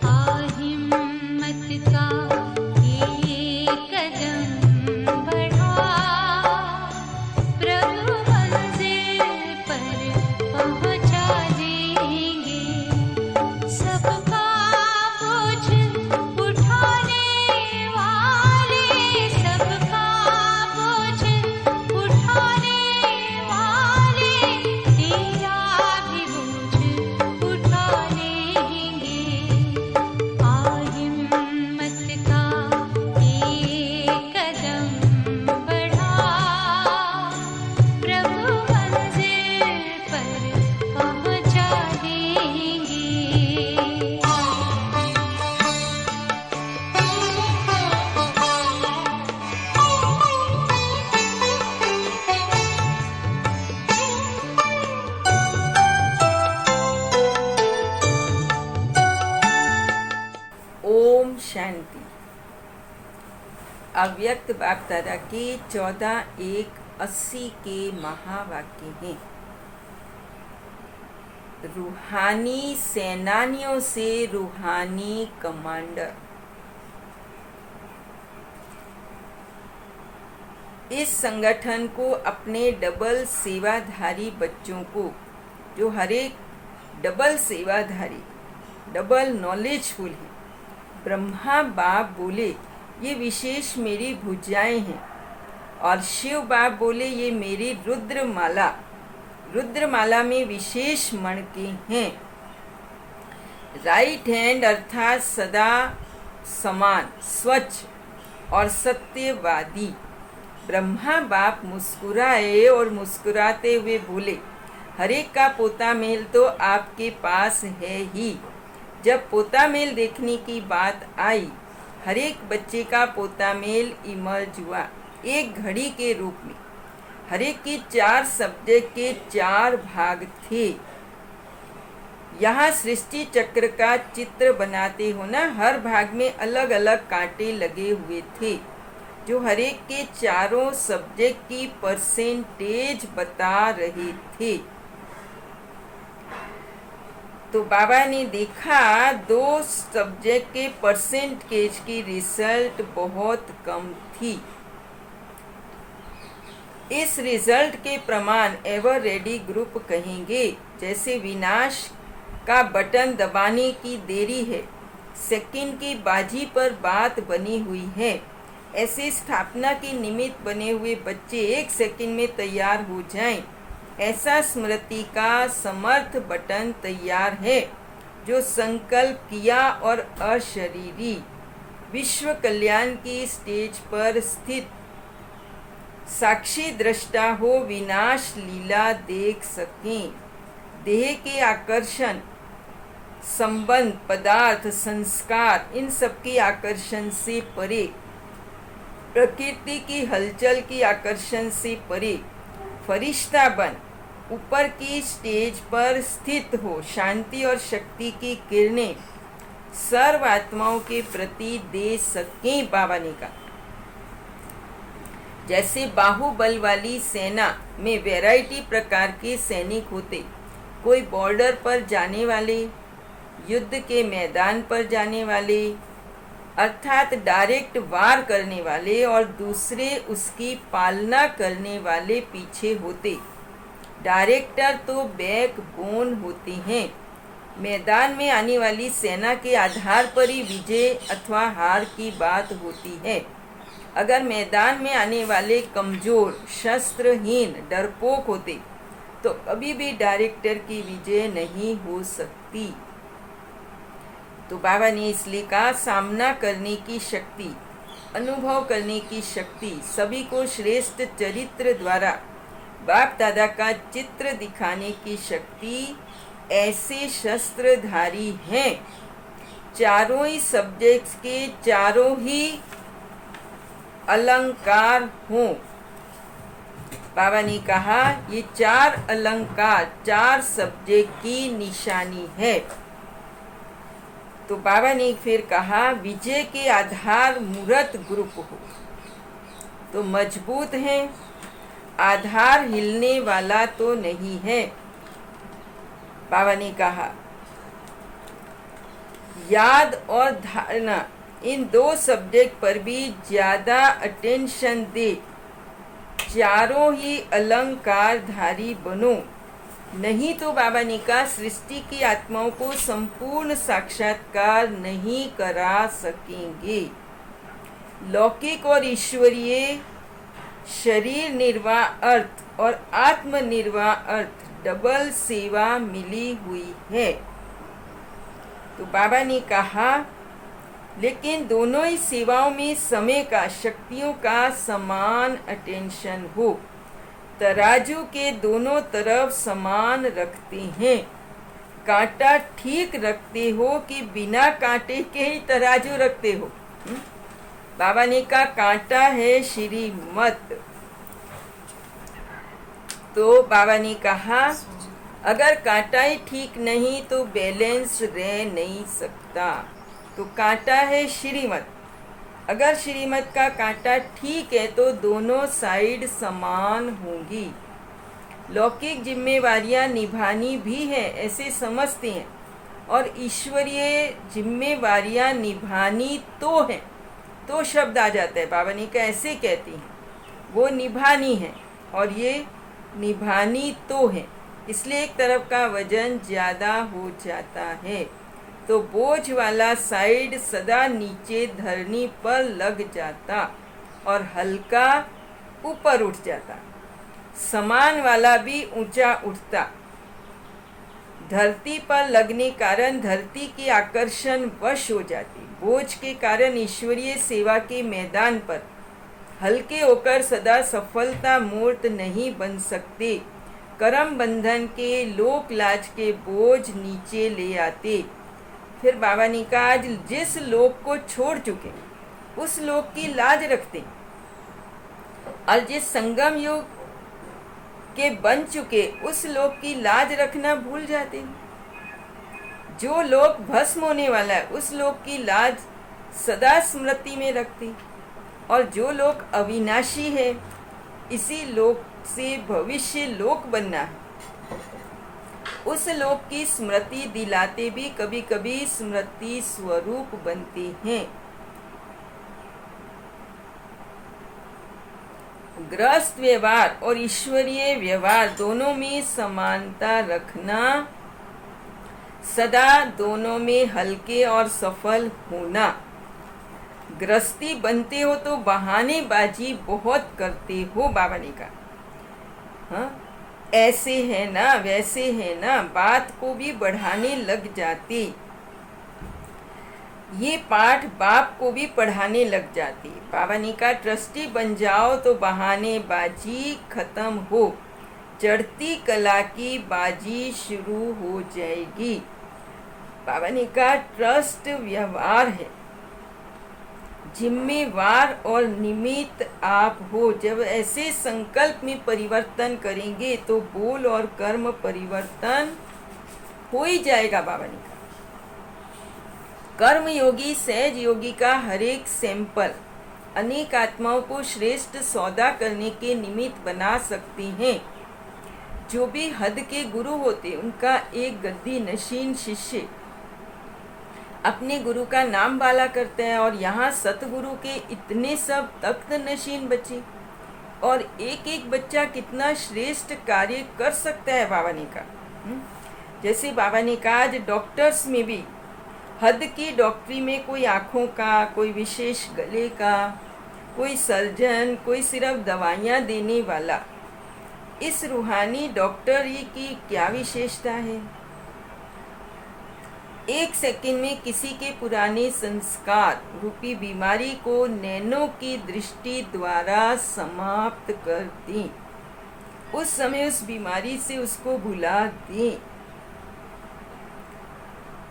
हिम्मत का ये कदम बढ़ा, प्रभु मंजिल पर पहुंचा देंगे। सबका बोझ उठाने वाले, सबका बोझ उठाने वाले, तेरा भी बोझ उठा लेंगे। हिम्मत का ये कदम बढ़ा, प्रभु मंजिल पर पहुंचा देंगे। ओम शांति। अव्यक्त बाप दादा के 14/1/80 के महावाक्य हैं। रूहानी सेनानियों से रूहानी कमांडर। इस संगठन को अपने डबल सेवाधारी बच्चों को, जो हर एक डबल सेवाधारी, डबल नॉलेजफुल है, ब्रह्मा बाप बोले ये विशेष मेरी भुजाएं हैं, और शिव बाप बोले ये मेरी रुद्रमाला, रुद्रमाला में विशेष मणके हैं। राइट हैंड अर्थात सदा समान, स्वच्छ और सत्यवादी। ब्रह्मा बाप मुस्कुराए और मुस्कुराते हुए बोले हर एक का पोता मेल तो आपके पास है ही। जब पोता मेल देखने की बात आई, हर एक बच्चे का पोता मेल इमर्ज हुआ एक घड़ी के रूप में। हर एक की 4 सब्जेक्ट के 4 भाग थे। यहाँ सृष्टि चक्र का चित्र बनाते हो ना, हर भाग में अलग अलग कांटे लगे हुए थे, जो हर एक के चारों सब्जेक्ट की परसेंटेज बता रहे थे। तो बाबा ने देखा 2 सब्जेक्ट के परसेंटेज की रिजल्ट बहुत कम थी। इस रिजल्ट के प्रमाण एवर रेडी ग्रुप कहेंगे। जैसे विनाश का बटन दबाने की देरी है, सेकंड की बाजी पर बात बनी हुई है, ऐसे स्थापना के निमित्त बने हुए बच्चे 1 सेकंड में तैयार हो जाएं। ऐसा स्मृति का समर्थ बटन तैयार है, जो संकल्प किया और अशरीरी विश्व कल्याण की स्टेज पर स्थित साक्षी दृष्टा हो विनाश लीला देख सकें। देह के आकर्षण, संबंध, पदार्थ, संस्कार, इन सब के आकर्षण से परे, प्रकृति की हलचल की आकर्षण से परे फरिश्ता बन ऊपर की स्टेज पर स्थित हो शांति और शक्ति की किरणें सर्व आत्माओं के प्रति दे सकें। बाबा ने कहा जैसे बाहुबल वाली सेना में वैरायटी प्रकार के सैनिक होते, कोई बॉर्डर पर जाने वाले, युद्ध के मैदान पर जाने वाले अर्थात डायरेक्ट वार करने वाले, और दूसरे उसकी पालना करने वाले पीछे होते। डायरेक्टर तो बैकबोन होते हैं। मैदान में आने वाली सेना के आधार पर ही विजय अथवा हार की बात होती है। अगर मैदान में आने वाले कमजोर, शस्त्रहीन, डरपोक होते तो कभी भी डायरेक्टर की विजय नहीं हो सकती। तो बाबा ने इसलिए कहा सामना करने की शक्ति, अनुभव करने की शक्ति, सभी को श्रेष्ठ चरित्र द्वारा बाप दादा का चित्र दिखाने की शक्ति ऐसे शस्त्रधारी हैं। चारों ही सब्जेक्ट्स के चारों ही अलंकार हों। बाबा ने कहा ये 4 अलंकार 4 सब्जेक्ट की निशानी है। तो बाबा ने फिर कहा विजय के आधार मूर्त ग्रुप हो, तो मजबूत हैं, आधार हिलने वाला तो नहीं है। बाबा ने कहा याद और धारणा, इन दो सब्जेक्ट पर भी ज़्यादा अटेंशन दे। चारों ही अलंकारधारी बनो, नहीं तो बाबा ने कहा सृष्टि की आत्माओं को संपूर्ण साक्षात्कार नहीं करा सकेंगे। लौकिक और ईश्वरीय शरीर निर्वाह अर्थ और आत्म निर्वाह अर्थ डबल सेवा मिली हुई है। तो बाबा ने कहा लेकिन दोनों ही सेवाओं में समय का, शक्तियों का समान अटेंशन हो। तराजू के दोनों तरफ समान रखते हैं। कांटा ठीक रखते हो कि बिना कांटे के ही तराजू रखते हो? बाबा ने कहा कांटा है श्रीमत। तो बाबा ने कहा अगर कांटा ही ठीक नहीं तो बैलेंस रह नहीं सकता। तो कांटा है श्रीमत। अगर श्रीमत का कांटा ठीक है तो दोनों साइड समान होंगी। लौकिक जिम्मेवारियां निभानी भी है ऐसे समझते हैं, और ईश्वरीय जिम्मेवारियां निभानी तो है। तो शब्द आ जाता है, बाबा ने कहा ऐसे कहती हैं, वो निभानी है और ये निभानी तो है, इसलिए एक तरफ का वजन ज़्यादा हो जाता है तो बोझ वाला साइड सदा नीचे धरनी पर लग जाता और हल्का ऊपर उठ जाता। समान वाला भी ऊंचा उठता। धरती पर लगने कारण धरती की आकर्षण वश हो जाती। बोझ के कारण ईश्वरीय सेवा के मैदान पर हल्के होकर सदा सफलता मूर्त नहीं बन सकते। कर्म बंधन के लोक लाज के बोझ नीचे ले आते। फिर बाबा ने कहा आज जिस लोक को छोड़ चुके उस लोक की लाज रखते, और जिस संगम योग के बन चुके उस लोक की लाज रखना भूल जाते। जो लोक भस्म होने वाला है उस लोक की लाज सदा स्मृति में रखते, और जो लोक अविनाशी है इसी लोक से भविष्य लोक बनना है उस लोक की स्मृति दिलाते भी कभी कभी स्मृति स्वरूप बनते हैं। गृहस्थ व्यवहार और ईश्वरीय व्यवहार दोनों में समानता रखना, सदा दोनों में हल्के और सफल होना। गृहस्थी बनते हो तो बहानेबाजी बहुत करते हो, बाबा ने कहा। हाँ, ऐसे है ना वैसे है ना, बात को भी बढ़ाने लग जाती। ये पाठ बाप को भी पढ़ाने लग जाती। बाबा ने कहा ट्रस्टी बन जाओ तो बहानेबाजी खत्म हो, चढ़ती कला की बाजी शुरू हो जाएगी। बाबा ने कहा ट्रस्ट व्यवहार है, जिम्मेवार और निमित्त आप हो। जब ऐसे संकल्प में परिवर्तन करेंगे तो बोल और कर्म परिवर्तन हो ही जाएगा। बाबा ने कहा कर्म योगी सहज योगी का हर एक सैंपल अनेक आत्माओं को श्रेष्ठ सौदा करने के निमित्त बना सकते हैं। जो भी हद के गुरु होते उनका एक गद्दी नशीन शिष्य अपने गुरु का नाम बाला करते हैं, और यहाँ सतगुरु के इतने सब तख्त नशीन बच्चे, और एक एक बच्चा कितना श्रेष्ठ कार्य कर सकता है। बाबा ने कहा जैसे बाबा ने कहा आज डॉक्टर्स में भी हद की डॉक्टरी में कोई आँखों का, कोई विशेष गले का, कोई सर्जन, कोई सिर्फ दवाइयाँ देने वाला। इस रूहानी डॉक्टरी की क्या विशेषता है? एक सेकंड में किसी के पुराने संस्कार रूपी बीमारी को नैनो की दृष्टि द्वारा समाप्त कर दें। उस समय उस बीमारी से उसको भुला दें।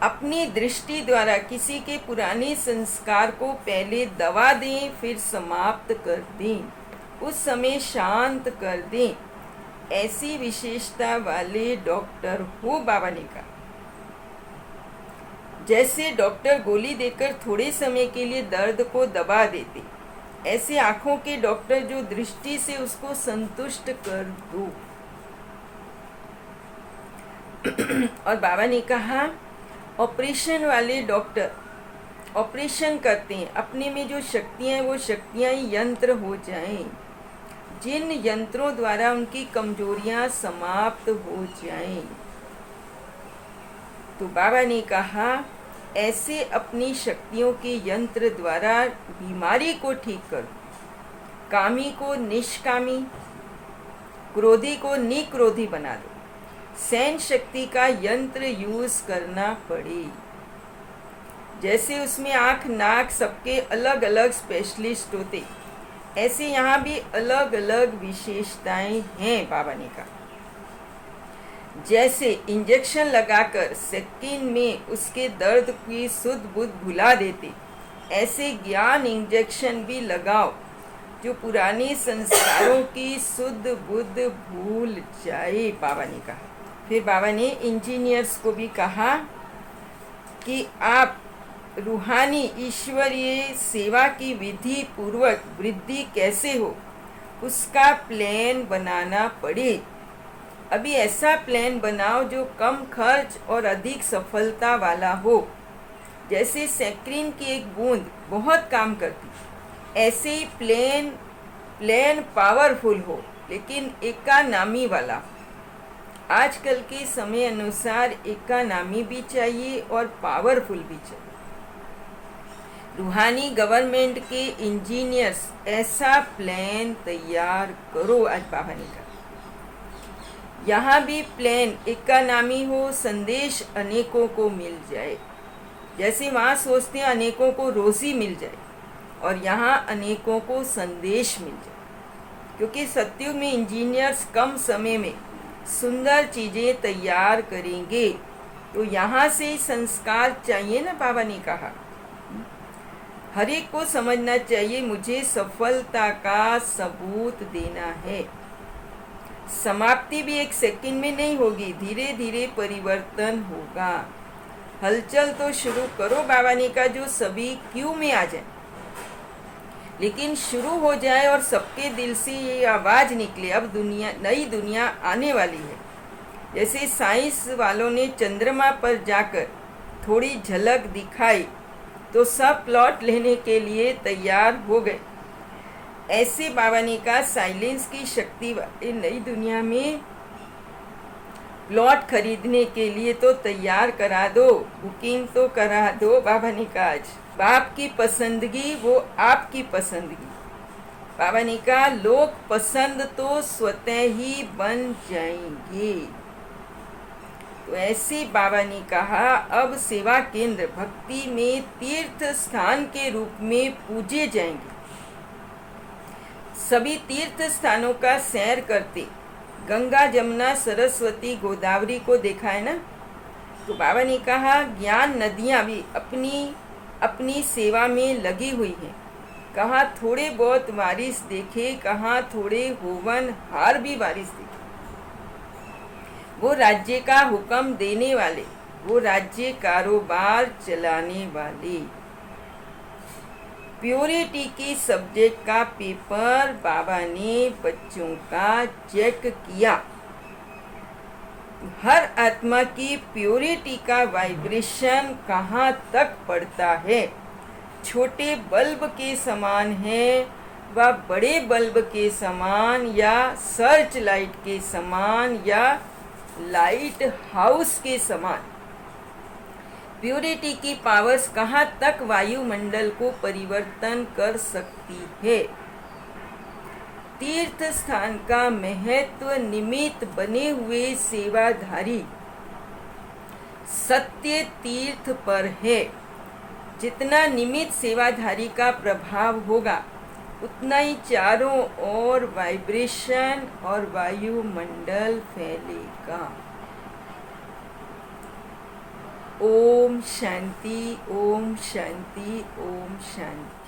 अपनी दृष्टि द्वारा किसी के पुराने संस्कार को पहले दबा दें, फिर समाप्त कर दें, उस समय शांत कर दें। ऐसी विशेषता वाले डॉक्टर हो, बाबा ने कहा। जैसे डॉक्टर गोली देकर थोड़े समय के लिए दर्द को दबा देते, ऐसे आँखों के डॉक्टर जो दृष्टि से उसको संतुष्ट कर दो। और बाबा ने कहा ऑपरेशन वाले डॉक्टर ऑपरेशन करते हैं, अपने में जो शक्तियाँ हैं वो शक्तियाँ यंत्र हो जाएं, जिन यंत्रों द्वारा उनकी कमजोरियाँ समाप्त हो जाएं। तो बाबा ने कहा ऐसे अपनी शक्तियों के यंत्र द्वारा बीमारी को ठीक करो, कामी को निष्कामी, क्रोधी को निक्रोधी बना दो। सहन शक्ति का यंत्र यूज करना पड़े। जैसे उसमें आँख नाक सबके अलग अलग स्पेशलिस्ट होते, ऐसे यहाँ भी अलग अलग विशेषताएं हैं। बाबा ने कहा जैसे इंजेक्शन लगाकर सेकंड में उसके दर्द की सुध बुध भुला देते, ऐसे ज्ञान इंजेक्शन भी लगाओ जो पुराने संस्कारों की सुध बुध भूल जाए। बाबा ने कहा। फिर बाबा ने इंजीनियर्स को भी कहा कि आप रूहानी ईश्वरीय सेवा की विधि पूर्वक वृद्धि कैसे हो उसका प्लान बनाना पड़े। अभी ऐसा प्लान बनाओ जो कम खर्च और अधिक सफलता वाला हो। जैसे सैक्रिन की एक बूंद बहुत काम करती, ऐसे ही प्लान पावरफुल हो लेकिन एकानामी वाला। आजकल के समय अनुसार एकानामी भी चाहिए और पावरफुल भी चाहिए। रूहानी गवर्नमेंट के इंजीनियर्स ऐसा प्लान तैयार करो। आज बाबा ने कहा यहाँ भी प्लान इकोनॉमी हो, संदेश अनेकों को मिल जाए। जैसे वहाँ सोचते हैं अनेकों को रोजी मिल जाए और यहाँ अनेकों को संदेश मिल जाए, क्योंकि सत्युग में इंजीनियर्स कम समय में सुंदर चीज़ें तैयार करेंगे। तो यहाँ से ही संस्कार चाहिए ना। बाबा ने कहा हर एक को समझना चाहिए मुझे सफलता का सबूत देना है। समाप्ति भी एक सेकंड में नहीं होगी, धीरे धीरे परिवर्तन होगा। हलचल तो शुरू करो। बाबा ने कहा जो सभी क्यू में आ जाए, लेकिन शुरू हो जाए और सबके दिल से ये आवाज़ निकले अब दुनिया, नई दुनिया आने वाली है। जैसे साइंस वालों ने चंद्रमा पर जाकर थोड़ी झलक दिखाई तो सब प्लॉट लेने के लिए तैयार हो गए। ऐसे बाबा ने कहा साइलेंस की शक्ति वाली नई दुनिया में प्लॉट खरीदने के लिए तो तैयार करा दो, बुकिंग तो करा दो। बाबा ने कहा आज बाप की पसंदगी वो आपकी पसंदगी। बाबा ने कहा लोग पसंद तो स्वतः ही बन जाएंगे। तो ऐसे बाबा ने कहा अब सेवा केंद्र भक्ति में तीर्थ स्थान के रूप में पूजे जाएंगे। सभी तीर्थ स्थानों का सैर करते, गंगा जमुना सरस्वती गोदावरी को देखा है ना। तो बाबा ने कहा ज्ञान नदियाँ भी अपनी अपनी सेवा में लगी हुई हैं। कहाँ थोड़े बहुत बारिश देखे, कहाँ थोड़े होवन हार भी बारिश देखे। वो राज्य का हुक्म देने वाले, वो राज्य कारोबार चलाने वाले। प्योरिटी की सब्जेक्ट का पेपर बाबा ने बच्चों का चेक किया। हर आत्मा की प्योरिटी का वाइब्रेशन कहाँ तक पड़ता है। छोटे बल्ब के समान है व बड़े बल्ब के समान, या सर्च लाइट के समान, या लाइट हाउस के समान। प्योरिटी की पावर्स कहाँ तक वायुमंडल को परिवर्तन कर सकती है। तीर्थ स्थान का महत्व निमित्त बने हुए सेवाधारी सत्य तीर्थ पर है। जितना निमित्त सेवाधारी का प्रभाव होगा उतना ही चारों ओर वाइब्रेशन और वायुमंडल फैलेगा। ओम शांति, ओम शांति, ओम शांति।